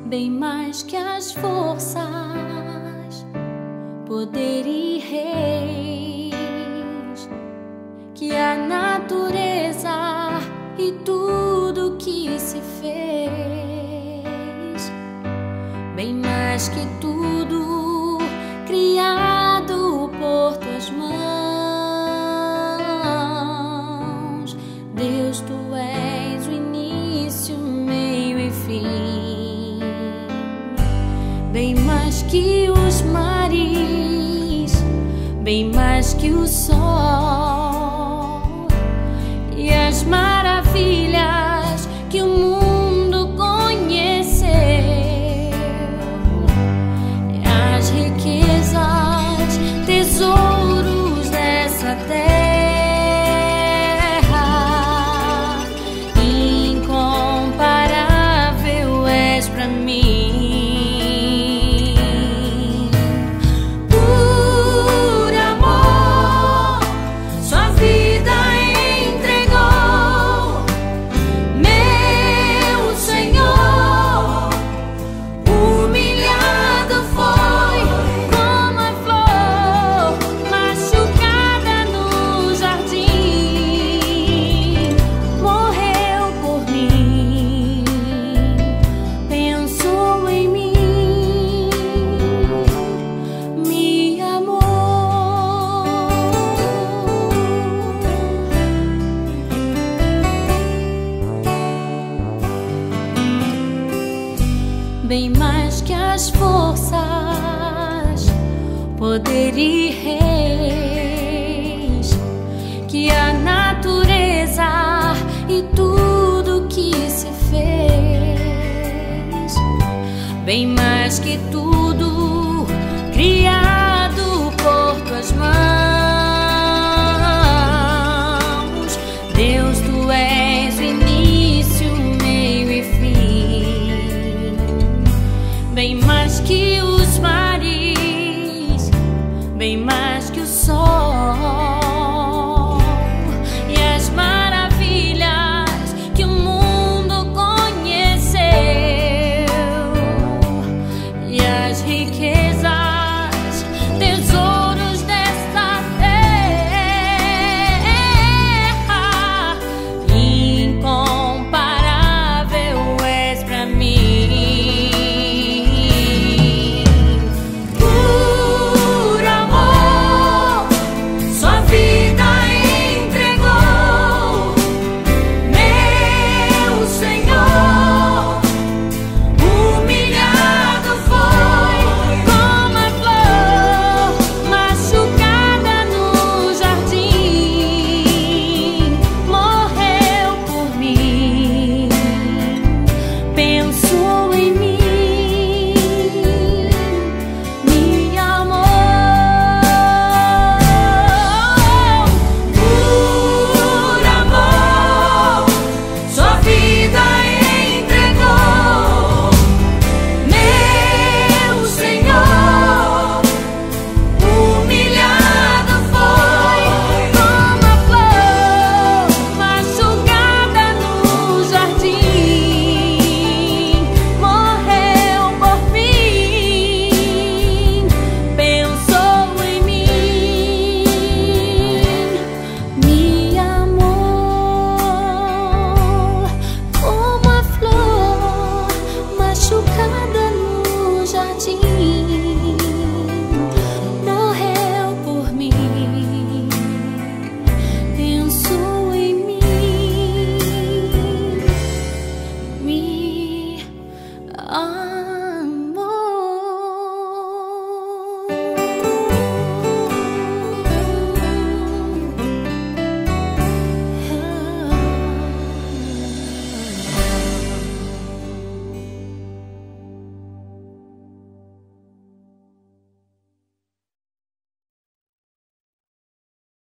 bem mais que as forças, poder e reis, que a natureza e tudo que se fez, bem mais que tudo criado por tuas mãos. Deus, tu és o início, meio e fim, bem mais que os mares, bem mais que o sol e as maravilhas que o mundo conheceu, as riquezas, tesouros dessa terra, incomparável és pra mim. Bem mais que as forças, poder e reis, que a natureza e tudo que se fez, bem mais que tudo